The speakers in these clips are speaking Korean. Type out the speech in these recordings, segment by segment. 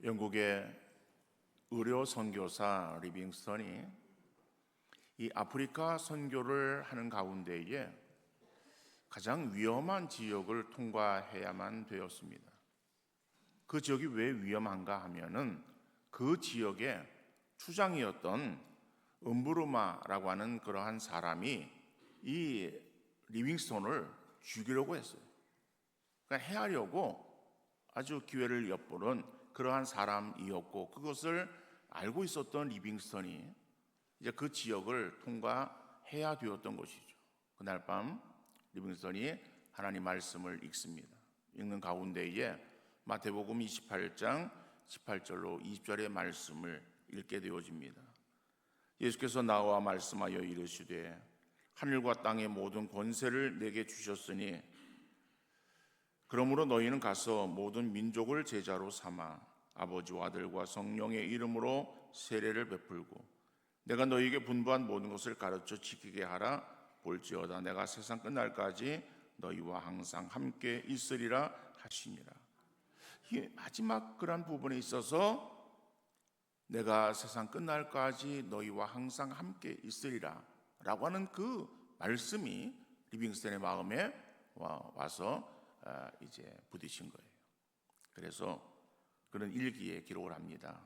영국의 의료 선교사 리빙스턴이 이 아프리카 선교를 하는 가운데에 가장 위험한 지역을 통과해야만 되었습니다. 그 지역이 왜 위험한가 하면은 그 지역의 추장이었던 은부르마라고 하는 그러한 사람이 이 리빙스턴을 죽이려고 했어요. 그러니까 해하려고 아주 기회를 엿보는 그러한 사람이었고, 그것을 알고 있었던 리빙스턴이 이제 그 지역을 통과해야 되었던 것이죠. 그날 밤 리빙스턴이 하나님 말씀을 읽습니다. 읽는 가운데에 마태복음 28장 18절로 20절의 말씀을 읽게 되어집니다. 예수께서 나와 말씀하여 이르시되 하늘과 땅의 모든 권세를 내게 주셨으니 그러므로 너희는 가서 모든 민족을 제자로 삼아 아버지와 아들과 성령의 이름으로 세례를 베풀고 내가 너희에게 분부한 모든 것을 가르쳐 지키게 하라. 볼지어다 내가 세상 끝날까지 너희와 항상 함께 있으리라 하시니라. 이 마지막 그런 부분에 있어서 내가 세상 끝날까지 너희와 항상 함께 있으리라 라고 하는 그 말씀이 리빙스턴의 마음에 와서 이제 부딪힌 거예요. 그래서 그런 일기에 기록을 합니다.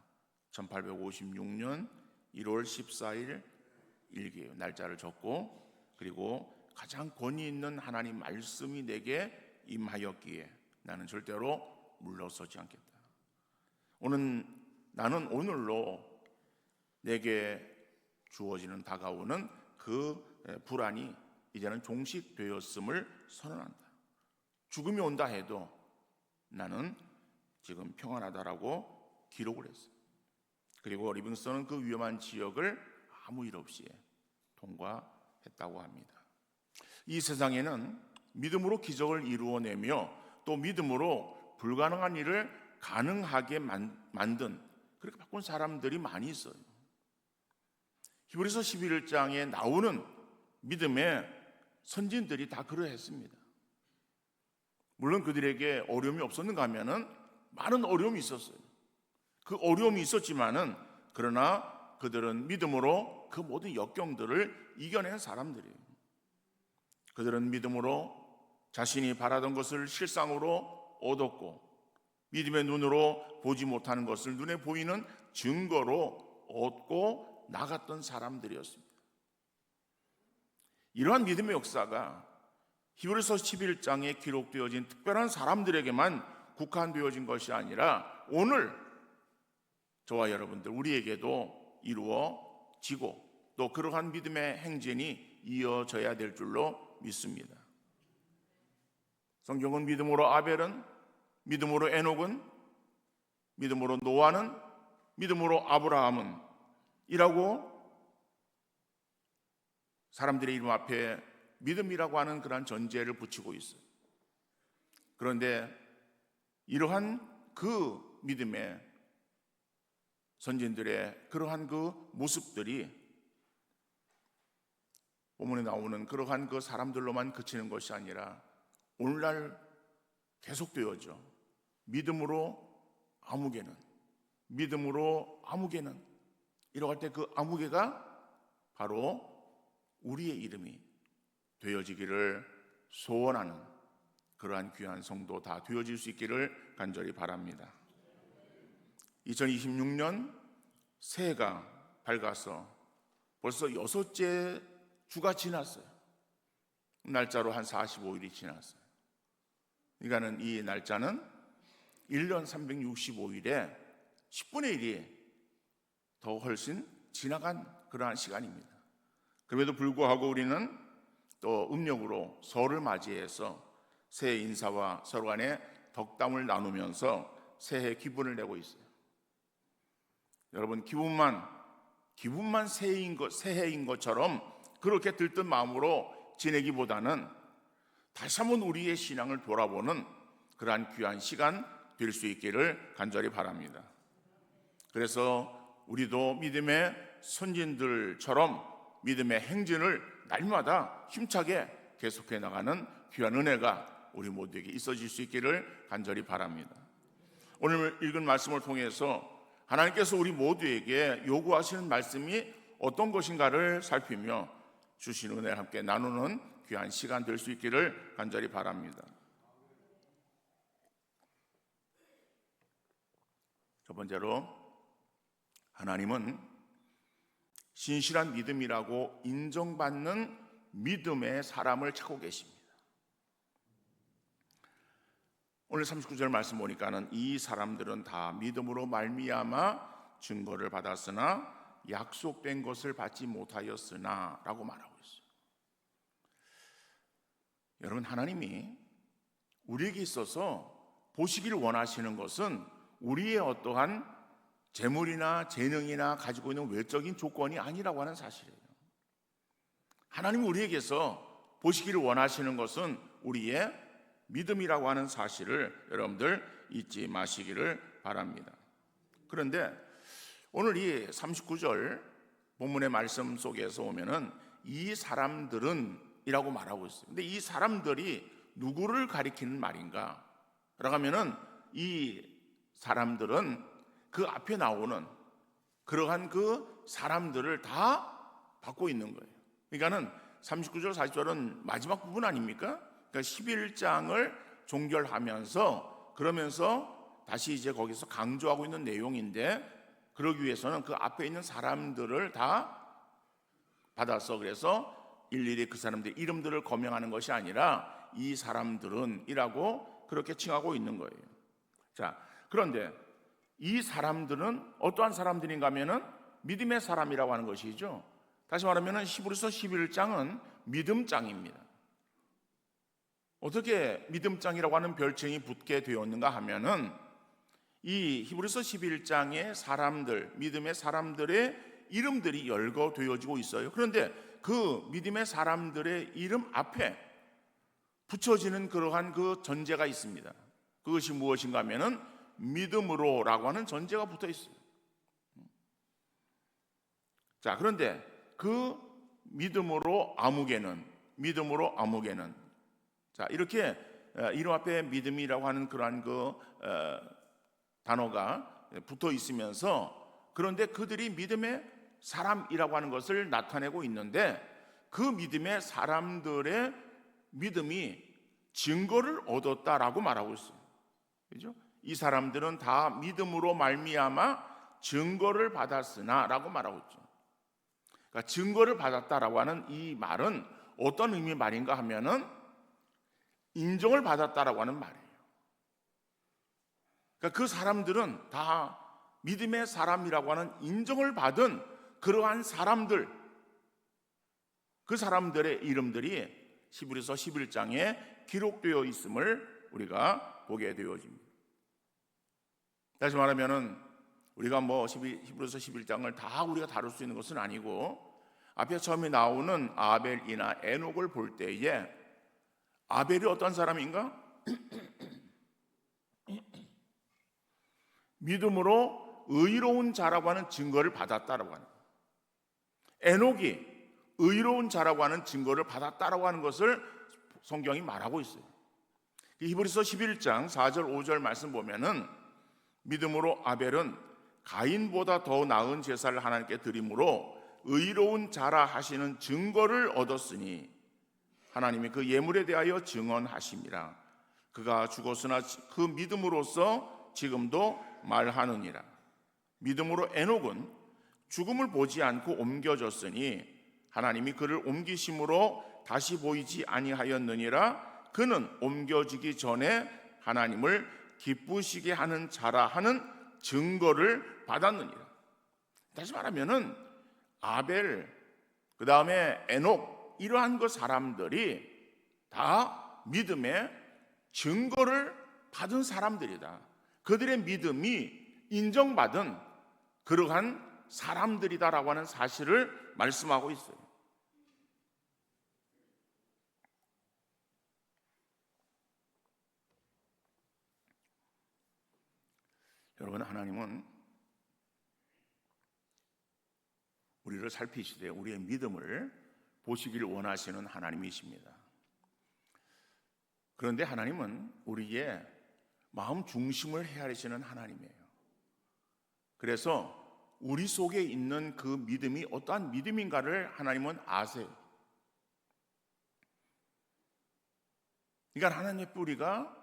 1856년 1월 14일 일기예요. 날짜를 적고, 그리고 가장 권위 있는 하나님 말씀이 내게 임하였기에 나는 절대로 물러서지 않겠다. 나는 오늘로 내게 주어지는 다가오는 그 불안이 이제는 종식되었음을 선언한다. 죽음이 온다 해도 나는 지금 평안하다라고 기록을 했어요. 그리고 리빙스턴은 그 위험한 지역을 아무 일 없이 통과했다고 합니다. 이 세상에는 믿음으로 기적을 이루어내며 또 믿음으로 불가능한 일을 가능하게 만든, 그렇게 바꾼 사람들이 많이 있어요. 히브리서 11장에 나오는 믿음의 선진들이 다 그러했습니다. 물론 그들에게 어려움이 없었는가 하면은 많은 어려움이 있었어요. 그 어려움이 있었지만은 그러나 그들은 믿음으로 그 모든 역경들을 이겨낸 사람들이에요. 그들은 믿음으로 자신이 바라던 것을 실상으로 얻었고, 믿음의 눈으로 보지 못하는 것을 눈에 보이는 증거로 얻고 나갔던 사람들이었습니다. 이러한 믿음의 역사가 히브리서 11장에 기록되어진 특별한 사람들에게만 국한되어진 것이 아니라 오늘 저와 여러분들 우리에게도 이루어지고 또 그러한 믿음의 행진이 이어져야 될 줄로 믿습니다. 성경은 믿음으로 아벨은, 믿음으로 에녹은, 믿음으로 노아는, 믿음으로 아브라함은 이라고 사람들의 이름 앞에 믿음이라고 하는 그런 전제를 붙이고 있어요. 그런데 이러한 그 믿음의 선진들의 그러한 그 모습들이 본문에 나오는 그러한 그 사람들로만 그치는 것이 아니라 오늘날 계속되어져. 믿음으로 아무개는, 믿음으로 아무개는, 이러고 할 때 그 아무개가 바로 우리의 이름이 되어지기를 소원하는 그러한 귀한 성도 다 되어질 수 있기를 간절히 바랍니다. 2026년 새해가 밝아서 벌써 6째 주가 지났어요. 날짜로 한 45일이 지났어요. 그러니까는 이 날짜는 1년 365일에 10분의 1이 더 훨씬 지나간 그러한 시간입니다. 그럼에도 불구하고 우리는 또 음력으로 설을 맞이해서 새해 인사와 서로 간에 덕담을 나누면서 새해 기분을 내고 있어요. 여러분, 기분만 새해인 것처럼 그렇게 들뜬 마음으로 지내기보다는 다시 한번 우리의 신앙을 돌아보는 그러한 귀한 시간 될 수 있기를 간절히 바랍니다. 그래서 우리도 믿음의 선진들처럼 믿음의 행진을 날마다 힘차게 계속해 나가는 귀한 은혜가 우리 모두에게 있어질 수 있기를 간절히 바랍니다. 오늘 읽은 말씀을 통해서 하나님께서 우리 모두에게 요구하시는 말씀이 어떤 것인가를 살피며 주신 은혜를 함께 나누는 귀한 시간 될 수 있기를 간절히 바랍니다. 첫 번째로, 하나님은 신실한 믿음이라고 인정받는 믿음의 사람을 찾고 계십니다. 오늘 39절 말씀 보니까는 이 사람들은 다 믿음으로 말미암아 증거를 받았으나 약속된 것을 받지 못하였으나 라고 말하고 있어요. 여러분, 하나님이 우리에게 있어서 보시기를 원하시는 것은 우리의 어떠한 재물이나 재능이나 가지고 있는 외적인 조건이 아니라고 하는 사실이에요. 하나님이 우리에게서 보시기를 원하시는 것은 우리의 믿음이라고 하는 사실을 여러분들 잊지 마시기를 바랍니다. 그런데 오늘 이 39절 본문의 말씀 속에서 오면은 이 사람들은 이라고 말하고 있어요. 근데 이 사람들이 누구를 가리키는 말인가? 라고 하면은 이 사람들은 그 앞에 나오는 그러한 그 사람들을 다 받고 있는 거예요. 그러니까는 39절 40절은 마지막 부분 아닙니까? 그러니까 11장을 종결하면서 그러면서 다시 이제 거기서 강조하고 있는 내용인데, 그러기 위해서는 그 앞에 있는 사람들을 다 받아서 그래서 일일이 그 사람들의 이름들을 거명하는 것이 아니라 이 사람들은 이라고 그렇게 칭하고 있는 거예요. 자, 그런데 이 사람들은 어떠한 사람들인가 하면은 믿음의 사람이라고 하는 것이죠. 다시 말하면은 히브리서 11장은 믿음장입니다. 어떻게 믿음장이라고 하는 별칭이 붙게 되었는가 하면은 이 히브리서 11장의 사람들, 믿음의 사람들의 이름들이 열거되어지고 있어요. 그런데 그 믿음의 사람들의 이름 앞에 붙여지는 그러한 그 전제가 있습니다. 그것이 무엇인가 하면은 믿음으로라고 하는 전제가 붙어 있어요. 자, 그런데 그 믿음으로 아무개는 자, 이렇게 이름 앞에 믿음이라고 하는 그러한 그 단어가 붙어 있으면서, 그런데 그들이 믿음의 사람이라고 하는 것을 나타내고 있는데, 그 믿음의 사람들의 믿음이 증거를 얻었다라고 말하고 있어요. 그렇죠? 이 사람들은 다 믿음으로 말미암아 증거를 받았으나라고 말하고 있죠. 그러니까 증거를 받았다라고 하는 이 말은 어떤 의미의 말인가 하면은 인정을 받았다라고 하는 말이에요. 그러니까 그 사람들은 다 믿음의 사람이라고 하는 인정을 받은 그러한 사람들, 그 사람들의 이름들이 히브리서 11장에 기록되어 있음을 우리가 보게 되어집니다. 다시 말하면은 우리가 히브리서 11장을 다 우리가 다룰 수 있는 것은 아니고, 앞에 처음에 나오는 아벨이나 에녹을 볼 때에 아벨이 어떤 사람인가? 믿음으로 의로운 자라고 하는 증거를 받았다라고 하는, 에녹이 의로운 자라고 하는 증거를 받았다라고 하는 것을 성경이 말하고 있어요. 히브리서 11장 4절 5절 말씀 보면은 믿음으로 아벨은 가인보다 더 나은 제사를 하나님께 드림으로 의로운 자라 하시는 증거를 얻었으니 하나님이 그 예물에 대하여 증언하심이라. 그가 죽었으나 그 믿음으로써 지금도 말하느니라. 믿음으로 에녹은 죽음을 보지 않고 옮겨졌으니 하나님이 그를 옮기심으로 다시 보이지 아니하였느니라. 그는 옮겨지기 전에 하나님을 기쁘시게 하는 자라 하는 증거를 받았느니라. 다시 말하면은 아벨, 그 다음에 에녹, 이러한 그 사람들이 다 믿음의 증거를 받은 사람들이다. 그들의 믿음이 인정받은 그러한 사람들이다라고 하는 사실을 말씀하고 있어요. 여러분, 하나님은 우리를 살피시되 우리의 믿음을 보시기를 원하시는 하나님이십니다. 그런데 하나님은 우리의 마음 중심을 헤아리시는 하나님이에요. 그래서 우리 속에 있는 그 믿음이 어떠한 믿음인가를 하나님은 아세요. 그러니까 하나님의 뿌리가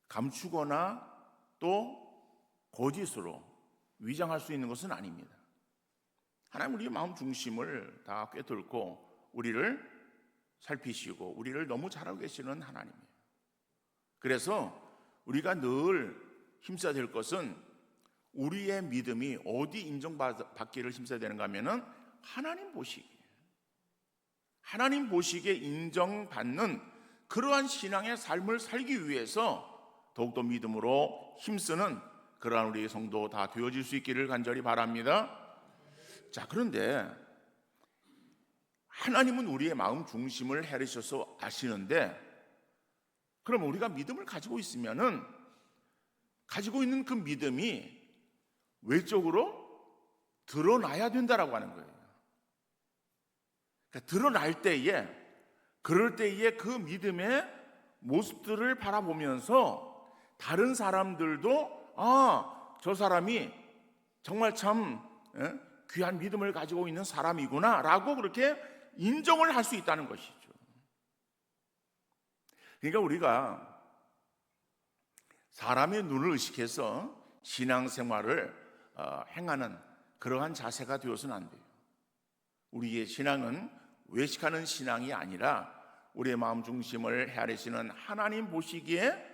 감추거나 또 거짓으로 위장할 수 있는 것은 아닙니다. 하나님 우리의 마음 중심을 다 꿰뚫고 우리를 살피시고 우리를 너무 잘 알고 계시는 하나님이에요. 그래서 우리가 늘 힘써야 될 것은 우리의 믿음이 어디 인정받기를 힘써야 되는가 하면은 하나님 보시기에, 하나님 보시기에 인정받는 그러한 신앙의 삶을 살기 위해서 더욱더 믿음으로 힘쓰는 그러한 우리의 성도 다 되어질 수 있기를 간절히 바랍니다. 자, 그런데 하나님은 우리의 마음 중심을 헤아리셔서 아시는데, 그럼 우리가 믿음을 가지고 있으면은 가지고 있는 그 믿음이 외적으로 드러나야 된다라고 하는 거예요. 그러니까 드러날 때에, 그럴 때에 그 믿음의 모습들을 바라보면서 다른 사람들도 저 사람이 정말 참 귀한 믿음을 가지고 있는 사람이구나 라고 그렇게 인정을 할 수 있다는 것이죠. 그러니까 우리가 사람의 눈을 의식해서 신앙생활을 행하는 그러한 자세가 되어서는 안 돼요. 우리의 신앙은 외식하는 신앙이 아니라 우리의 마음 중심을 헤아리시는 하나님 보시기에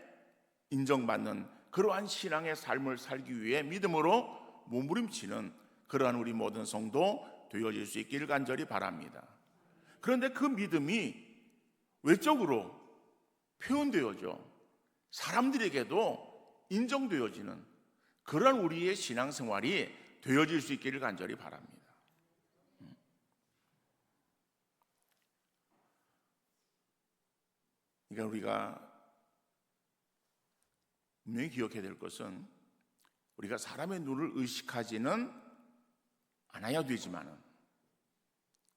인정받는 그러한 신앙의 삶을 살기 위해 믿음으로 몸부림치는 그러한 우리 모든 성도 되어질 수 있기를 간절히 바랍니다. 그런데 그 믿음이 외적으로 표현되어져 사람들에게도 인정되어지는 그런 우리의 신앙생활이 되어질 수 있기를 간절히 바랍니다. 그러니까 우리가 분명히 기억해야 될 것은 우리가 사람의 눈을 의식하지는 않아야 되지만은,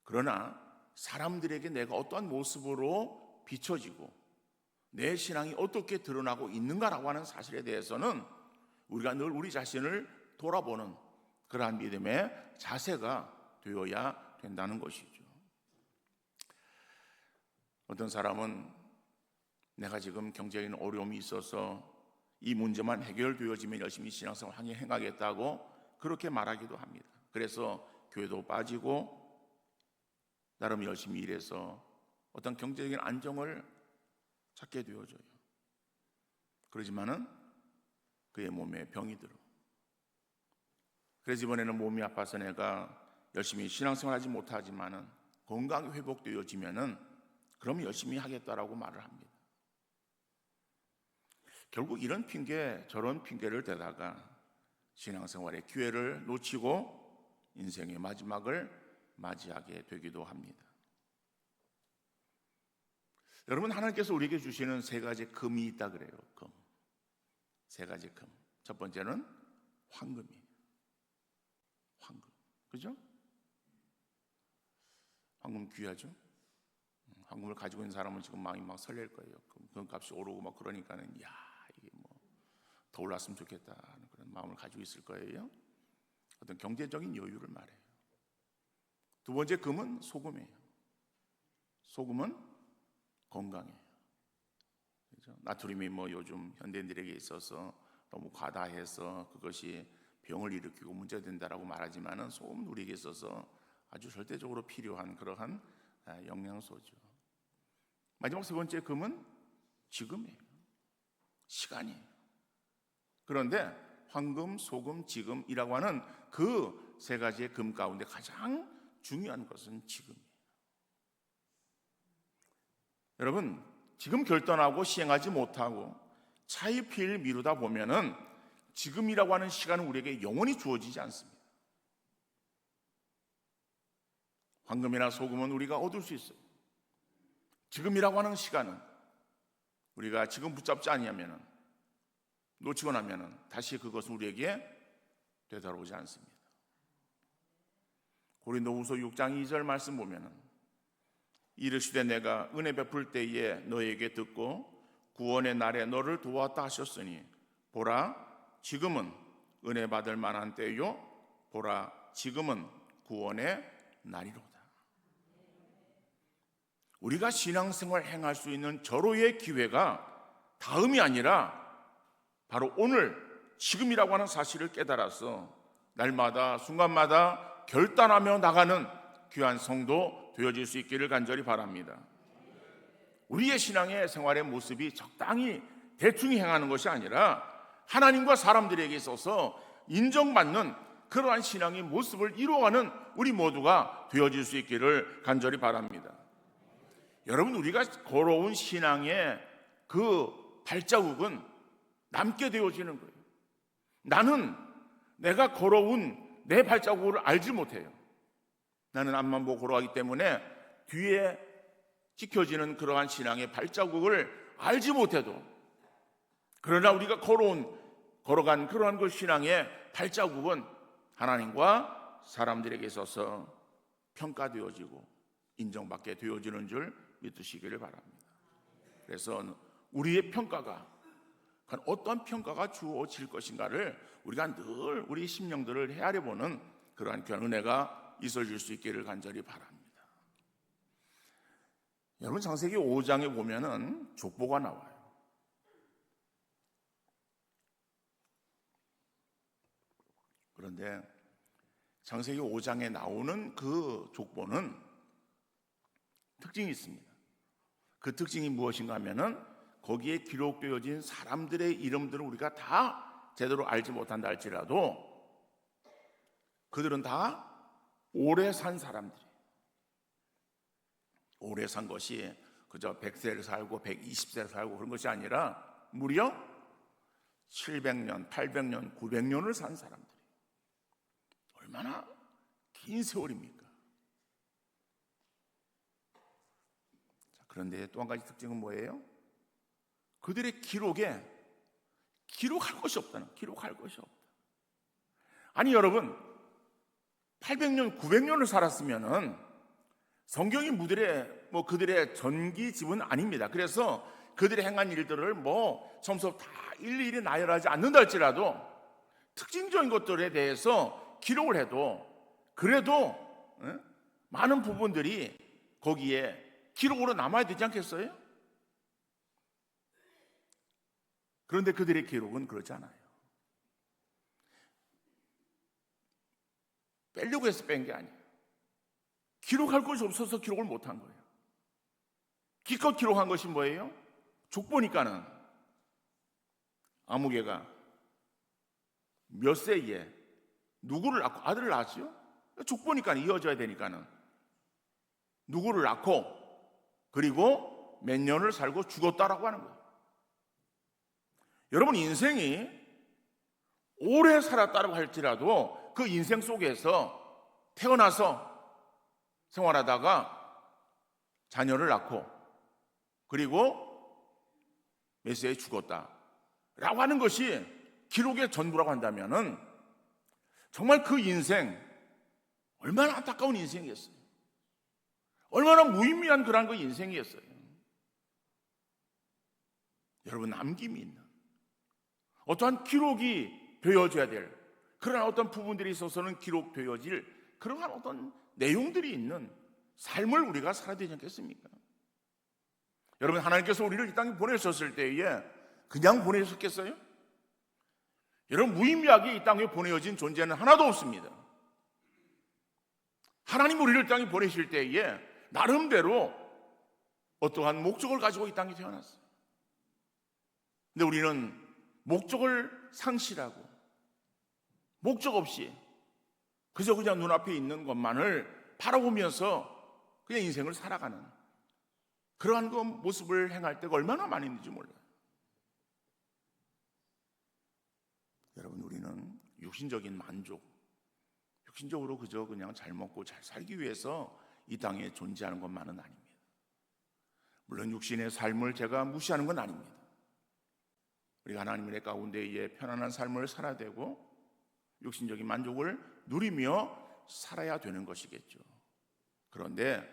그러나 사람들에게 내가 어떠한 모습으로 비춰지고 내 신앙이 어떻게 드러나고 있는가라고 하는 사실에 대해서는 우리가 늘 우리 자신을 돌아보는 그러한 믿음의 자세가 되어야 된다는 것이죠. 어떤 사람은 내가 지금 경제적인 어려움이 있어서 이 문제만 해결되어지면 열심히 신앙생활 행하겠다고 그렇게 말하기도 합니다. 그래서 교회도 빠지고 나름 열심히 일해서 어떤 경제적인 안정을 찾게 되어져요. 그러지만은 그의 몸에 병이 들어. 그래서 이번에는 몸이 아파서 내가 열심히 신앙생활하지 못하지만은 건강이 회복되어지면은 그럼 열심히 하겠다라고 말을 합니다. 결국 이런 핑계 저런 핑계를 대다가 신앙생활의 기회를 놓치고 인생의 마지막을 맞이하게 되기도 합니다. 여러분, 하나님께서 우리에게 주시는 세 가지 금이 있다 그래요. 금. 세 가지 금. 첫 번째는 황금이에요. 황금. 그죠? 황금 귀하죠? 황금을 가지고 있는 사람은 지금 마음이 막 설렐 거예요. 금값이 오르고 막 그러니까는 이게 뭐 더 올랐으면 좋겠다 하는 그런 마음을 가지고 있을 거예요. 어떤 경제적인 여유를 말해요. 두 번째 금은 소금이에요. 소금은 건강이에요. 그렇죠? 나트륨이 뭐 요즘 현대인들에게 있어서 너무 과다해서 그것이 병을 일으키고 문제된다라고 말하지만은 소금은 우리에게 있어서 아주 절대적으로 필요한 그러한 영양소죠. 마지막 세 번째 금은 지금이에요. 시간이에요. 그런데 황금, 소금, 지금이라고 하는 그 세 가지의 금 가운데 가장 중요한 것은 지금이에요. 여러분, 지금 결단하고 시행하지 못하고 차일피일 미루다 보면은 지금이라고 하는 시간은 우리에게 영원히 주어지지 않습니다. 황금이나 소금은 우리가 얻을 수 있어요. 지금이라고 하는 시간은 우리가 지금 붙잡지 아니하면은, 놓치고 나면은 다시 그것은 우리에게 되돌아오지 않습니다. 고린도후서 6장 2절 말씀 보면은 이르시되 내가 은혜 베풀 때에 너에게 듣고 구원의 날에 너를 도왔다 하셨으니 보라 지금은 은혜 받을 만한 때요 보라 지금은 구원의 날이로다. 우리가 신앙생활 행할 수 있는 절호의 기회가 다음이 아니라 바로 오늘 지금이라고 하는 사실을 깨달아서 날마다 순간마다 결단하며 나가는 귀한 성도 되어질 수 있기를 간절히 바랍니다. 우리의 신앙의 생활의 모습이 적당히 대충 행하는 것이 아니라 하나님과 사람들에게 있어서 인정받는 그러한 신앙의 모습을 이루어가는 우리 모두가 되어질 수 있기를 간절히 바랍니다. 여러분, 우리가 걸어온 신앙의 그 발자국은 남게 되어지는 거예요. 나는 내가 걸어온 내 발자국을 알지 못해요. 나는 앞만 보고 걸어가기 때문에 뒤에 지켜지는 그러한 신앙의 발자국을 알지 못해도, 그러나 우리가 걸어간 그러한 그 신앙의 발자국은 하나님과 사람들에게 있어서 평가되어지고 인정받게 되어지는 줄 믿으시기를 바랍니다. 그래서 우리의 평가가 어떤 평가가 주어질 것인가를 우리가 늘 우리 심령들을 헤아려보는 그러한 귀한 은혜가 있어질 수 있기를 간절히 바랍니다. 여러분, 창세기 5장에 보면은 족보가 나와요. 그런데 창세기 5장에 나오는 그 족보는 특징이 있습니다. 그 특징이 무엇인가 하면은 거기에 기록되어진 사람들의 이름들을 우리가 다 제대로 알지 못한다 할지라도 그들은 다 오래 산 사람들이에요. 오래 산 것이 그저 100세를 살고 120세를 살고 그런 것이 아니라 무려 700년, 800년, 900년을 산 사람들이에요. 얼마나 긴 세월입니까? 그런데 또 한 가지 특징은 뭐예요? 그들의 기록에 기록할 것이 없다는, 기록할 것이 없다. 아니 여러분, 800년, 900년을 살았으면은 성경이 그들의 전기집은 아닙니다. 그래서 그들의 행한 일들을 처음부터 다 일일이 나열하지 않는다 할지라도 특징적인 것들에 대해서 기록을 해도 그래도 많은 부분들이 거기에 기록으로 남아야 되지 않겠어요? 그런데 그들의 기록은 그렇지 않아요. 빼려고 해서 뺀 게 아니에요. 기록할 것이 없어서 기록을 못한 거예요. 기껏 기록한 것이 뭐예요? 족보니까는 아무개가 몇 세에 누구를 낳고 아들을 낳았죠? 족보니까 이어져야 되니까는 누구를 낳고 그리고 몇 년을 살고 죽었다라고 하는 거예요. 여러분, 인생이 오래 살았다고 할지라도 그 인생 속에서 태어나서 생활하다가 자녀를 낳고 그리고 몇 세에 죽었다라고 하는 것이 기록의 전부라고 한다면은 정말 그 인생 얼마나 안타까운 인생이었어요. 얼마나 무의미한 그런 그 인생이었어요. 여러분, 남김이 있는 어떠한 기록이 되어져야 될 그런 어떤 부분들이 있어서는 기록되어질 그러한 어떤 내용들이 있는 삶을 우리가 살아야 되지 않겠습니까? 여러분, 하나님께서 우리를 이 땅에 보내셨을 때에 그냥 보내셨겠어요? 여러분, 무의미하게 이 땅에 보내어진 존재는 하나도 없습니다. 하나님 우리를 이 땅에 보내실 때에 나름대로 어떠한 목적을 가지고 이 땅에 태어났어요. 근데 우리는 목적을 상실하고 목적 없이 그냥 눈앞에 있는 것만을 바라보면서 그냥 인생을 살아가는 그러한 그 모습을 행할 때가 얼마나 많이 있는지 몰라요. 여러분, 우리는 육신적인 만족, 육신적으로 그냥 잘 먹고 잘 살기 위해서 이 땅에 존재하는 것만은 아닙니다. 물론 육신의 삶을 제가 무시하는 건 아닙니다. 우리가 하나님의 가운데에 편안한 삶을 살아야 되고 육신적인 만족을 누리며 살아야 되는 것이겠죠. 그런데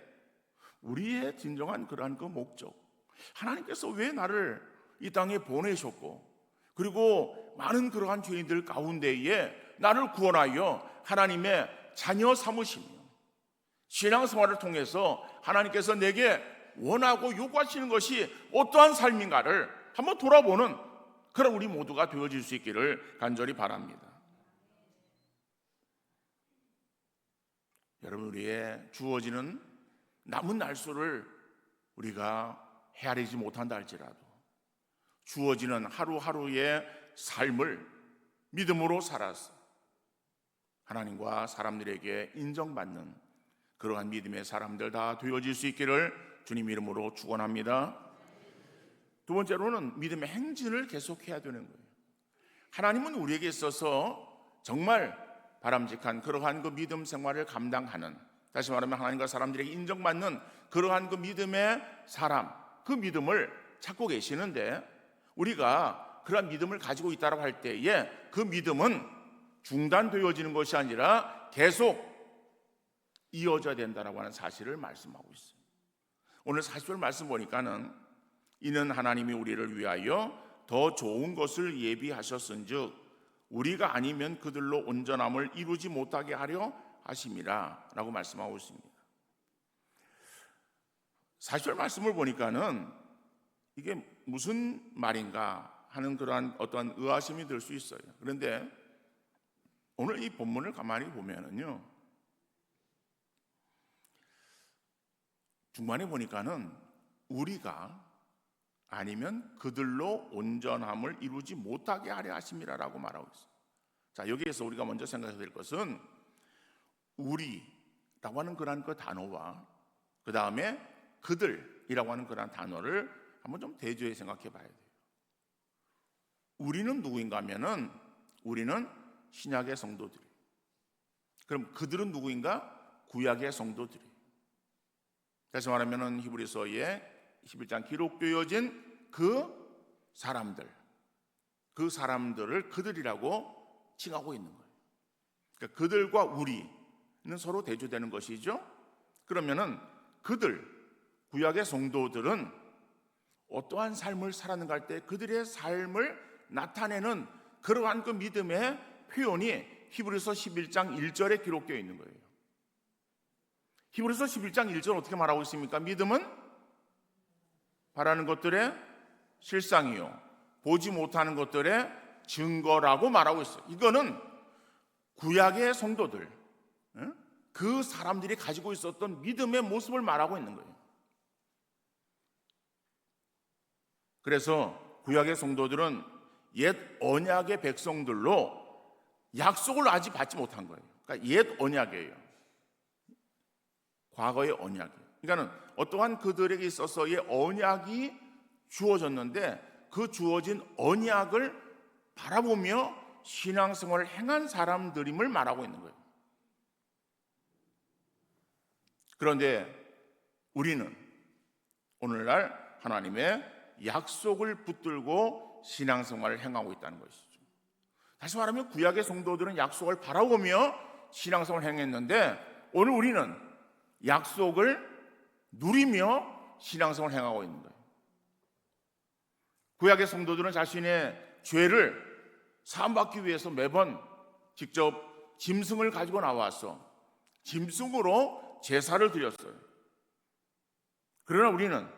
우리의 진정한 그러한 그 목적, 하나님께서 왜 나를 이 땅에 보내셨고, 그리고 많은 그러한 죄인들 가운데에 나를 구원하여 하나님의 자녀 삼으시며 신앙생활을 통해서 하나님께서 내게 원하고 요구하시는 것이 어떠한 삶인가를 한번 돌아보는 그런 우리 모두가 되어질 수 있기를 간절히 바랍니다. 여러분, 우리의 주어지는 남은 날수를 우리가 헤아리지 못한다 할지라도 주어지는 하루하루의 삶을 믿음으로 살아서 하나님과 사람들에게 인정받는 그러한 믿음의 사람들 다 되어질 수 있기를 주님 이름으로 축원합니다. 두 번째로는 믿음의 행진을 계속해야 되는 거예요. 하나님은 우리에게 있어서 정말 바람직한 그러한 그 믿음 생활을 감당하는, 다시 말하면 하나님과 사람들에게 인정받는 그러한 그 믿음의 사람, 그 믿음을 찾고 계시는데, 우리가 그러한 믿음을 가지고 있다고 할 때에 그 믿음은 중단되어지는 것이 아니라 계속 이어져야 된다라고 하는 사실을 말씀하고 있어요. 오늘 40절 말씀 보니까는 이는 하나님이 우리를 위하여 더 좋은 것을 예비하셨은즉 우리가 아니면 그들로 온전함을 이루지 못하게 하려 하심이라 라고 말씀하고 있습니다. 40절 말씀을 보니까는 이게 무슨 말인가 하는 그러한 어떠한 의아심이 들 수 있어요. 그런데 오늘 이 본문을 가만히 보면은요, 중반에 보니까는 우리가 아니면 그들로 온전함을 이루지 못하게 하려 하심이라라고 말하고 있어요. 자, 여기에서 우리가 먼저 생각해야 될 것은 우리라고 하는 그런 그 단어와 그 다음에 그들이라고 하는 그런 단어를 한번 좀 대조해 생각해 봐야 돼요. 우리는 누구인가 하면은 우리는 신약의 성도들. 그럼 그들은 누구인가? 구약의 성도들이. 다시 말하면은 히브리서의 11장 기록되어진 그 사람들을 그들이라고 칭하고 있는 거예요. 그러니까 그들과 우리는 서로 대조되는 것이죠. 그러면은 그들, 구약의 성도들은 어떠한 삶을 살았는가 할 때 그들의 삶을 나타내는 그러한 그 믿음의 표현이 히브리서 11장 1절에 기록되어 있는 거예요. 히브리서 11장 1절 어떻게 말하고 있습니까? 믿음은 바라는 것들의 실상이요 보지 못하는 것들의 증거라고 말하고 있어요. 이거는 구약의 성도들, 그 사람들이 가지고 있었던 믿음의 모습을 말하고 있는 거예요. 그래서 구약의 성도들은 옛 언약의 백성들로 약속을 아직 받지 못한 거예요. 그러니까 옛 언약이에요. 과거의 언약이에요. 그러니까는 어떠한 그들에게 있어서의 언약이 주어졌는데 그 주어진 언약을 바라보며 신앙생활을 행한 사람들임을 말하고 있는 거예요. 그런데 우리는 오늘날 하나님의 약속을 붙들고 신앙생활을 행하고 있다는 것이죠. 다시 말하면 구약의 성도들은 약속을 바라보며 신앙생활을 행했는데 오늘 우리는 약속을 누리며 신앙생활을 행하고 있는 거예요. 구약의 성도들은 자신의 죄를 사함받기 위해서 매번 직접 짐승을 가지고 나와서 짐승으로 제사를 드렸어요. 그러나 우리는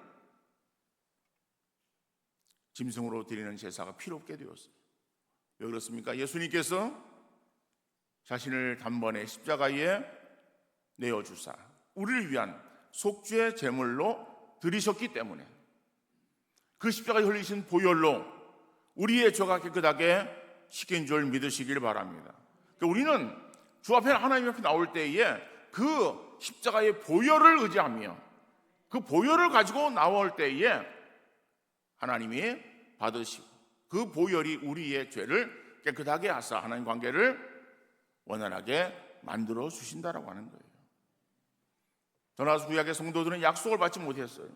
짐승으로 드리는 제사가 필요 없게 되었어요. 왜 그렇습니까? 예수님께서 자신을 단번에 십자가에 내어주사 우리를 위한 속죄 제물로 드리셨기 때문에 그 십자가에 흘리신 보혈로 우리의 죄가 깨끗하게 씻긴 줄 믿으시길 바랍니다. 그러니까 우리는 주 앞에 하나님 앞에 나올 때에 그 십자가의 보혈을 의지하며 그 보혈을 가지고 나올 때에 하나님이 받으시고 그 보혈이 우리의 죄를 깨끗하게 하사 하나님 관계를 원활하게 만들어 주신다라고 하는 거예요. 더 나아가서 구약의 성도들은 약속을 받지 못했어요.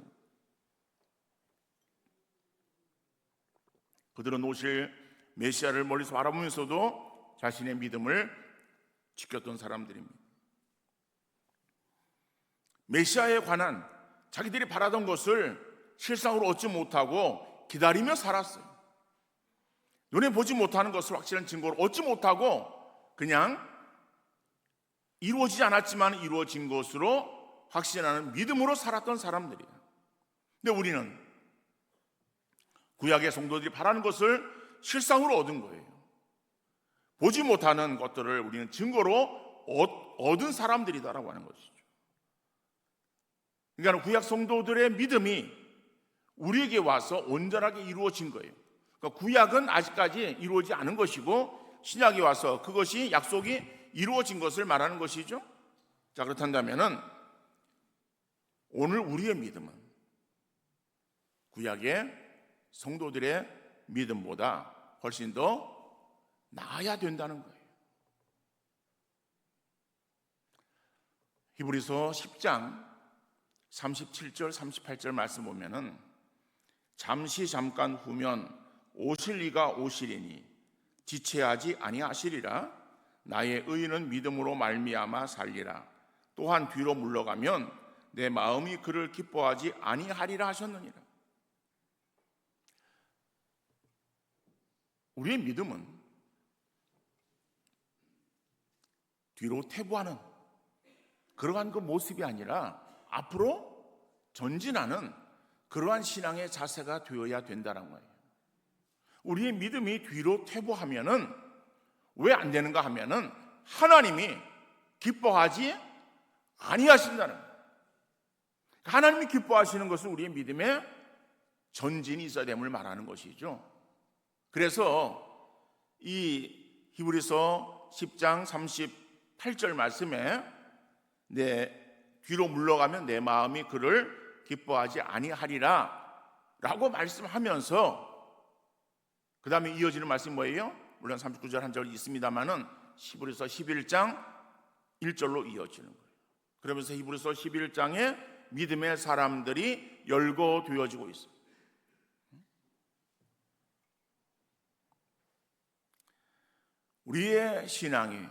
그들은 오실 메시아를 멀리서 바라보면서도 자신의 믿음을 지켰던 사람들입니다. 메시아에 관한 자기들이 바라던 것을 실상으로 얻지 못하고 기다리며 살았어요. 눈에 보지 못하는 것을 확실한 증거를 얻지 못하고 그냥 이루어지지 않았지만 이루어진 것으로 확신하는 믿음으로 살았던 사람들이에요. 근데 우리는 구약의 성도들이 바라는 것을 실상으로 얻은 거예요. 보지 못하는 것들을 우리는 증거로 얻은 사람들이다라고 하는 것이죠. 그러니까 구약 성도들의 믿음이 우리에게 와서 온전하게 이루어진 거예요. 그러니까 구약은 아직까지 이루어지지 않은 것이고 신약이 와서 그것이 약속이 이루어진 것을 말하는 것이죠. 자, 그렇다면은 오늘 우리의 믿음은 구약의 성도들의 믿음보다 훨씬 더 나아야 된다는 거예요. 히브리서 10장 37절 38절 말씀 보면은 잠시 잠깐 후면 오실 이가 오시리니 지체하지 아니하시리라. 나의 의인은 믿음으로 말미암아 살리라. 또한 뒤로 물러가면 내 마음이 그를 기뻐하지 아니하리라 하셨느니라. 우리의 믿음은 뒤로 퇴보하는 그러한 그 모습이 아니라 앞으로 전진하는 그러한 신앙의 자세가 되어야 된다는 거예요. 우리의 믿음이 뒤로 퇴보하면은 왜 안 되는가 하면은 하나님이 기뻐하지 아니하신다는 거예요. 하나님이 기뻐하시는 것은 우리의 믿음에 전진이 있어야 됨을 말하는 것이죠. 그래서 이 히브리서 10장 38절 말씀에 뒤로 물러가면 내 마음이 그를 기뻐하지 아니하리라 라고 말씀하면서 그 다음에 이어지는 말씀이 뭐예요? 물론 39절 한 절 있습니다만은 히브리서 11장 1절로 이어지는 거예요. 그러면서 히브리서 11장에 믿음의 사람들이 열거되어지고 있어요. 우리의 신앙이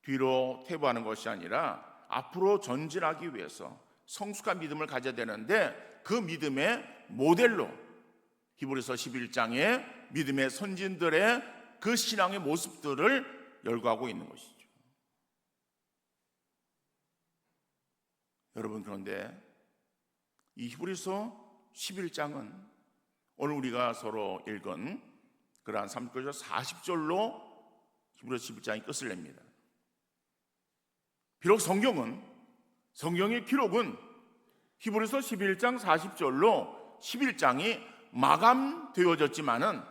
뒤로 퇴보하는 것이 아니라 앞으로 전진하기 위해서 성숙한 믿음을 가져야 되는데 그 믿음의 모델로 히브리서 11장의 믿음의 선진들의 그 신앙의 모습들을 열거하고 있는 것이죠. 여러분, 그런데 이 히브리서 11장은 오늘 우리가 서로 읽은 그러한 39절 40절로 히브리서 11장이 끝을 냅니다. 비록 성경의 기록은 히브리서 11장 40절로 11장이 마감되어졌지만은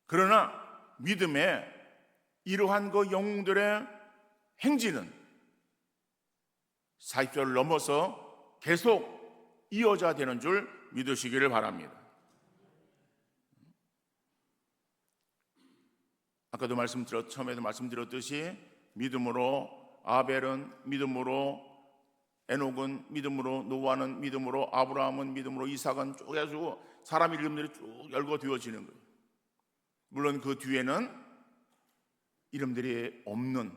그러나 믿음의 이러한 그 영웅들의 행진은 40절을 넘어서 계속 이어져야 되는 줄 믿으시기를 바랍니다. 아까도 처음에도 말씀드렸듯이 믿음으로 아벨은 믿음으로, 에녹은 믿음으로, 노아는 믿음으로, 아브라함은 믿음으로, 이삭은 쭉 해가지고 사람 이름들이 쭉 열거되어지는 거예요. 물론 그 뒤에는 이름들이 없는,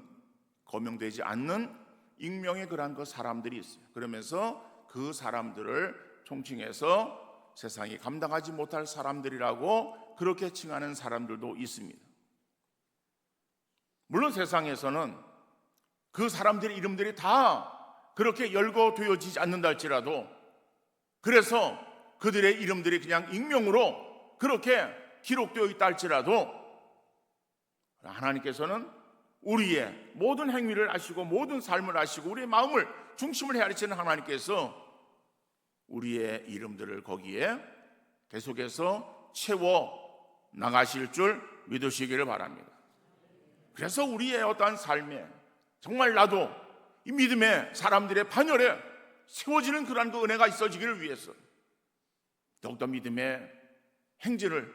거명되지 않는 익명의 그러한 그 사람들이 있어요. 그러면서 그 사람들을 총칭해서 세상이 감당하지 못할 사람들이라고 그렇게 칭하는 사람들도 있습니다. 물론 세상에서는 그 사람들의 이름들이 다 그렇게 열거되어지지 않는다 할지라도, 그래서 그들의 이름들이 그냥 익명으로 그렇게 기록되어 있다 할지라도 하나님께서는 우리의 모든 행위를 아시고 모든 삶을 아시고 우리의 마음을 중심을 헤아리시는 하나님께서 우리의 이름들을 거기에 계속해서 채워 나가실 줄 믿으시기를 바랍니다. 그래서 우리의 어떠한 삶에 정말 나도 이 믿음의 사람들의 반열에 세워지는 그러한 그 은혜가 있어지기를 위해서 더욱더 믿음의 행진을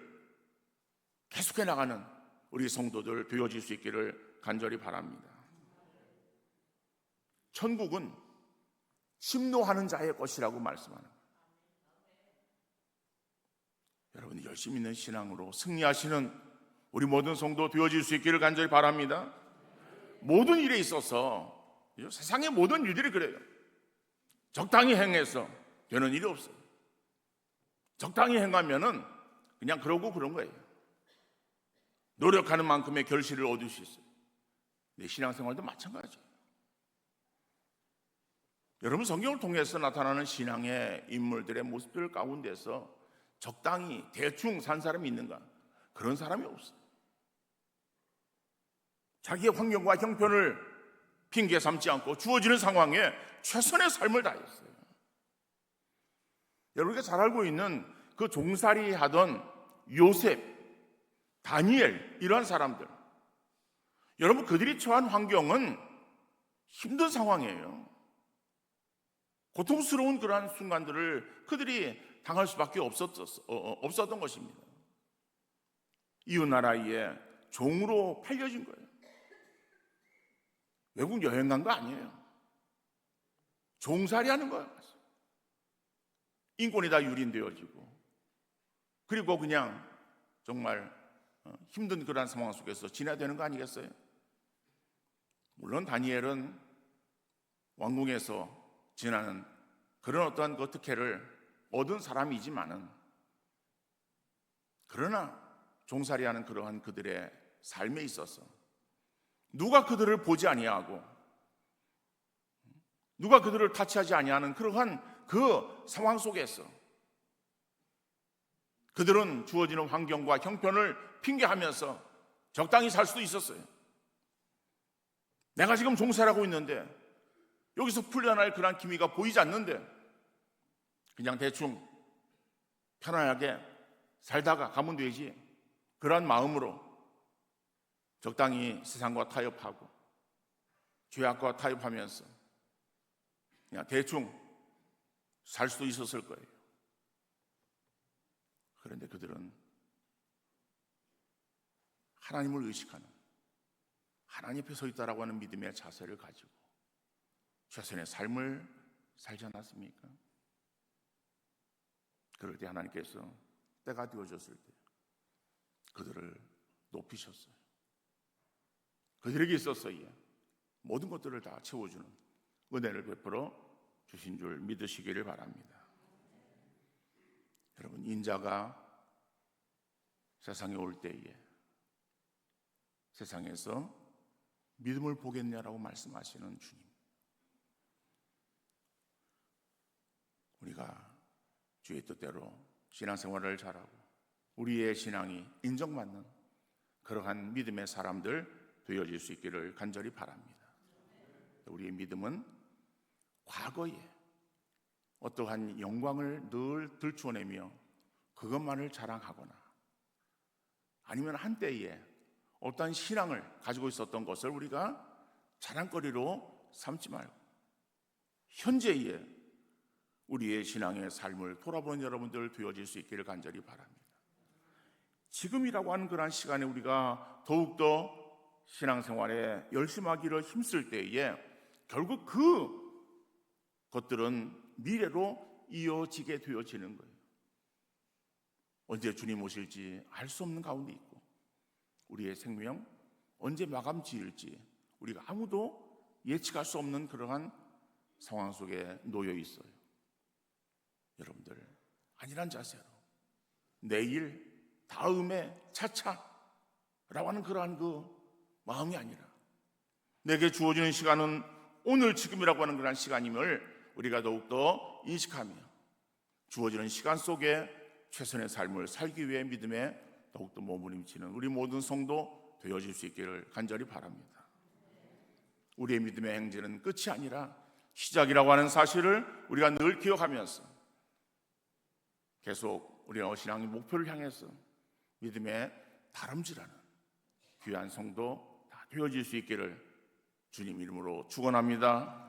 계속해 나가는 우리 성도들 되어질 수 있기를 간절히 바랍니다. 천국은 심노하는 자의 것이라고 말씀하는 거예요. 여러분, 열심히 있는 신앙으로 승리하시는 우리 모든 성도 되어질 수 있기를 간절히 바랍니다. 모든 일에 있어서 세상의 모든 일들이 그래요. 적당히 행해서 되는 일이 없어요. 적당히 행하면은 그냥 그러고 그런 거예요. 노력하는 만큼의 결실을 얻을 수 있어요. 내 신앙생활도 마찬가지예요. 여러분, 성경을 통해서 나타나는 신앙의 인물들의 모습들 가운데서 적당히 대충 산 사람이 있는가? 그런 사람이 없어요. 자기의 환경과 형편을 핑계 삼지 않고 주어지는 상황에 최선의 삶을 다했어요. 여러분이 잘 알고 있는 그 종살이 하던 요셉, 다니엘, 이러한 사람들, 여러분, 그들이 처한 환경은 힘든 상황이에요. 고통스러운 그러한 순간들을 그들이 당할 수밖에 없었던 것입니다. 이웃나라에 종으로 팔려진 거예요. 외국 여행 간 거 아니에요. 종살이 하는 거예요. 인권이 다 유린되어지고, 그리고 그냥 정말 힘든 그러한 상황 속에서 지내야 되는 거 아니겠어요? 물론 다니엘은 왕궁에서 지나는 그런 어떠한 그 특혜를 얻은 사람이지만은, 그러나 종살이하는 그러한 그들의 삶에 있어서 누가 그들을 보지 아니하고 누가 그들을 타치하지 아니하는 그러한 그 상황 속에서 그들은 주어지는 환경과 형편을 핑계하면서 적당히 살 수도 있었어요. 내가 지금 종살이하고 있는데 여기서 풀려날 그런 기미가 보이지 않는데 그냥 대충 편안하게 살다가 가면 되지, 그런 마음으로 적당히 세상과 타협하고 죄악과 타협하면서 그냥 대충 살 수도 있었을 거예요. 그런데 그들은 하나님을 의식하는, 하나님 앞에 서 있다라고 하는 믿음의 자세를 가지고 최선의 삶을 살지 않았습니까? 그럴 때 하나님께서 때가 되어졌을 때 그들을 높이셨어요. 그들에게 있어서의 모든 것들을 다 채워주는 은혜를 베풀어 주신 줄 믿으시기를 바랍니다. 여러분, 인자가 세상에 올 때에 세상에서 믿음을 보겠냐라고 말씀하시는 주님, 우리가 주의 뜻대로 신앙생활을 잘하고 우리의 신앙이 인정받는 그러한 믿음의 사람들 되어질 수 있기를 간절히 바랍니다. 우리의 믿음은 과거에 어떠한 영광을 늘 들추어내며 그것만을 자랑하거나 아니면 한때에 어떠한 신앙을 가지고 있었던 것을 우리가 자랑거리로 삼지 말고 현재에 우리의 신앙의 삶을 돌아보는 여러분들 되어질 수 있기를 간절히 바랍니다. 지금이라고 하는 그러한 시간에 우리가 더욱더 신앙생활에 열심하기를 힘쓸 때에 결국 그 것들은 미래로 이어지게 되어지는 거예요. 언제 주님 오실지 알 수 없는 가운데 있고 우리의 생명 언제 마감 지을지 우리가 아무도 예측할 수 없는 그러한 상황 속에 놓여 있어요. 여러분들, 안일한 자세로 내일, 다음에, 차차라고 하는 그러한 그 마음이 아니라 내게 주어지는 시간은 오늘 지금이라고 하는 그러한 시간임을 우리가 더욱더 인식하며 주어지는 시간 속에 최선의 삶을 살기 위해 믿음에 더욱더 몸부림치는 우리 모든 성도 되어질 수 있기를 간절히 바랍니다. 우리의 믿음의 행진은 끝이 아니라 시작이라고 하는 사실을 우리가 늘 기억하면서 계속 우리의 신앙의 목표를 향해서 믿음에 다름질하는 귀한 성도 다 되어질 수 있기를 주님 이름으로 축원합니다.